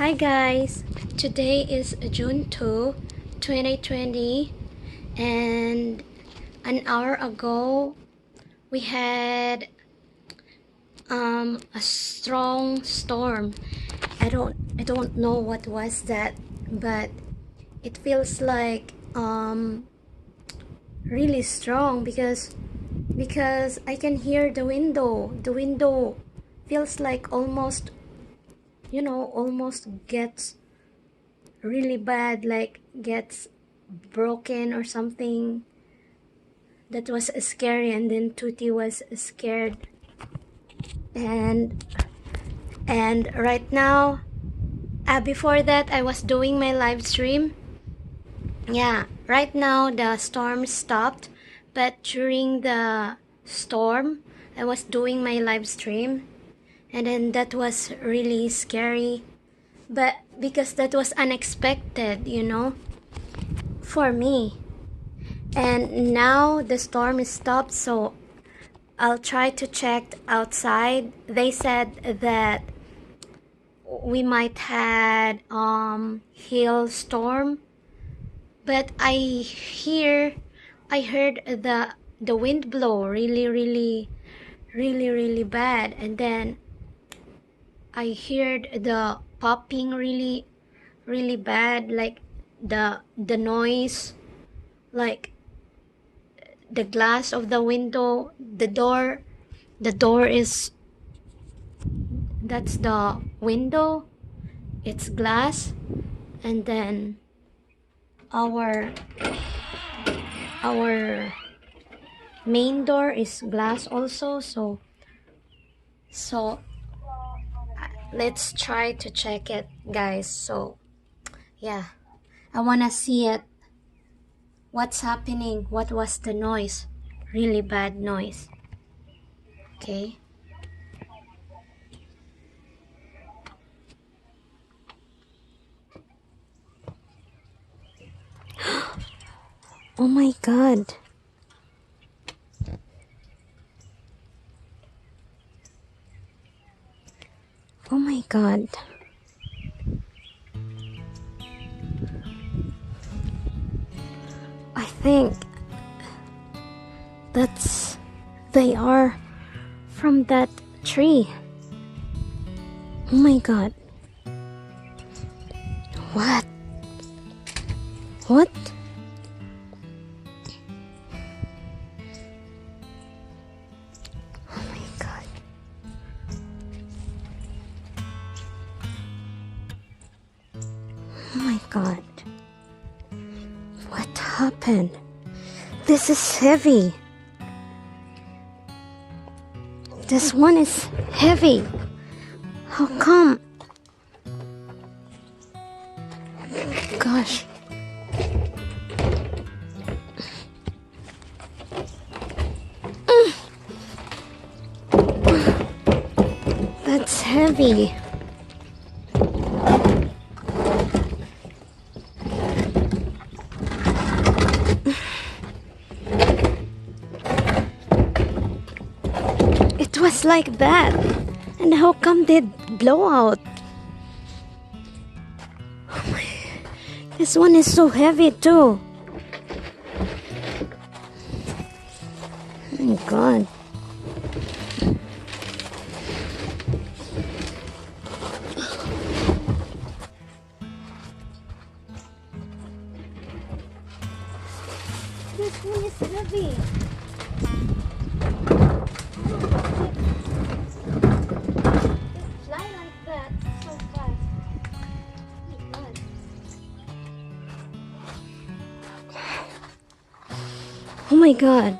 Hi guys, today is June 2, 2020, and an hour ago we had a strong storm. I don't know what was that, but it feels like really strong because I can hear the window. The window feels like almost gets really bad, like gets broken or something. That was scary, and then Tutti was scared. And right now, before that I was doing my live stream. Yeah, right now the storm stopped, but during the storm I was doing my live stream, and then that was really scary, but because that was unexpected, for me. And now the storm is stopped, so I'll try to check outside. They said that we might had hailstorm, but I heard the wind blow really bad, and then I heard the popping really bad, like the noise, like the glass of the window, the door is, that's the window, it's glass, and then our main door is glass also. So let's try to check it, guys. So yeah, I wanna see it. What's happening? What was the noise? Really bad noise. Okay. Oh my god. Oh my god. I think they are from that tree. Oh my god. What? Oh my god. Oh my god. What happened? This is heavy. This one is heavy. How come? Gosh. That's heavy. It was like that. And how come they blow out? Oh my, this one is so heavy too. Oh my god. This one is heavy. Fly like that so fast. Oh my god. Oh my god.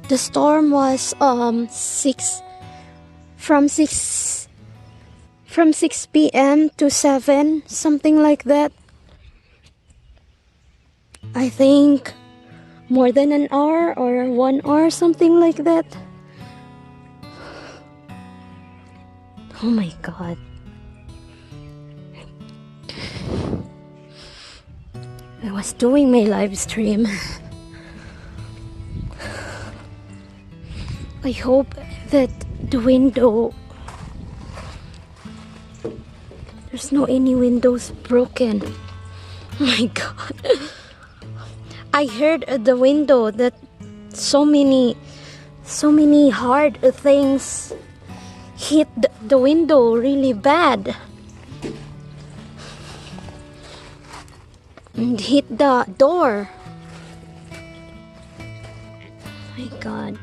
The storm was 6 p.m. to 7, something like that. I think more than an hour or 1 hour, something like that. Oh my god. I was doing my live stream. I hope that the window, there's no any windows broken. Oh my god. I heard at the window that so many hard things hit the window really bad and hit the door. Oh my god.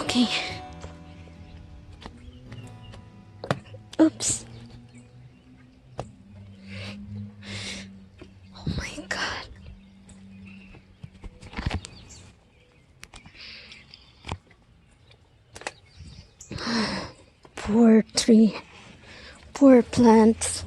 Okay. Oops. Oh my god. Poor tree. Poor plants.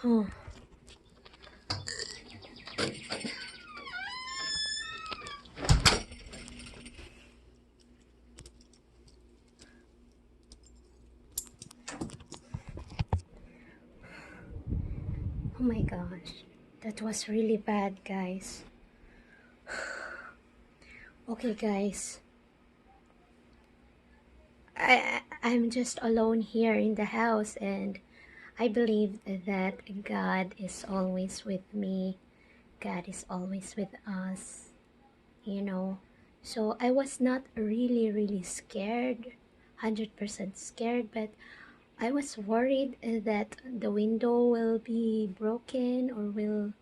Oh. Oh my gosh, that was really bad, guys. Okay, guys, I'm just alone here in the house, and I believe that God is always with me. God is always with us, you know. So I was not really scared, 100% scared, but I was worried that the window will be broken, or will,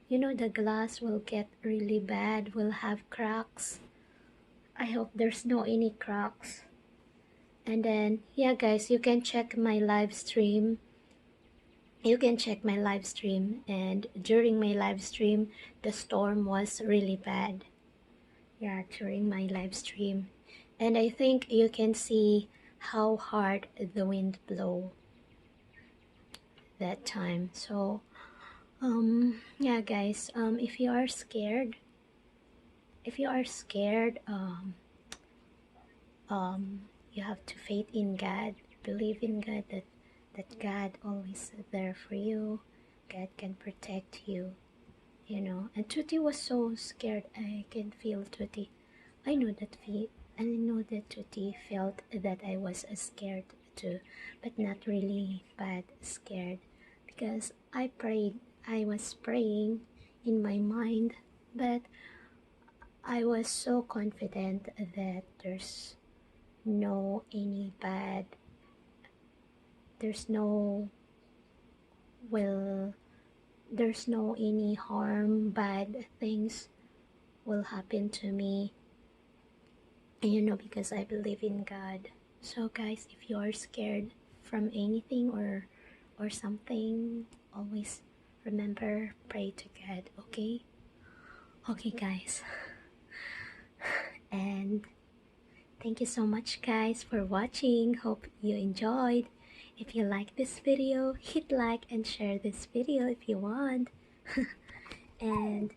you know, the glass will get really bad, will have cracks. I hope there's no any cracks. And then, yeah guys, you can check my live stream. You can check my live stream, and during my live stream, the storm was really bad. Yeah, during my live stream. And I think you can see how hard the wind blow that time. So, yeah guys, if you are scared, you have to faith in God, believe in God, that God always there for you. God can protect you, you know. And Tutti was so scared. I can feel Tutti. I know that Tutti felt that I was scared too, but not really bad scared, because I prayed. I was praying in my mind, but I was so confident that there's no any bad, there's no will there's no any harm, bad things will happen to me, you know, because I believe in God. So guys, if you are scared from anything or something, always remember, pray to God. Okay guys. And thank you so much guys for watching. Hope you enjoyed. If you like this video, hit like and share this video if you want. And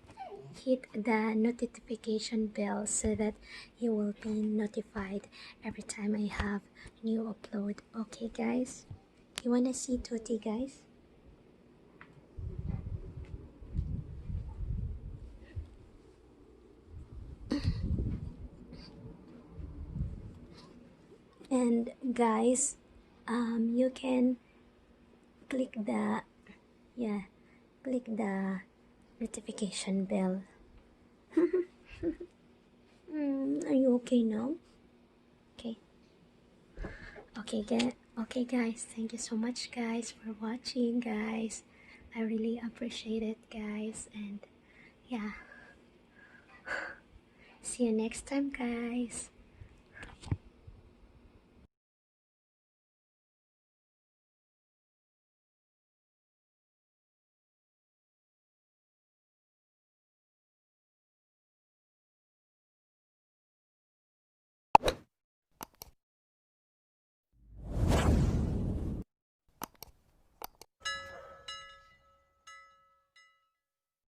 hit the notification bell so that you will be notified every time I have new upload. Okay guys, you wanna see Tutti guys? And guys, you can click the notification bell. Are you okay now? Okay. Okay guys, thank you so much guys for watching guys. I really appreciate it guys, and yeah, see you next time guys.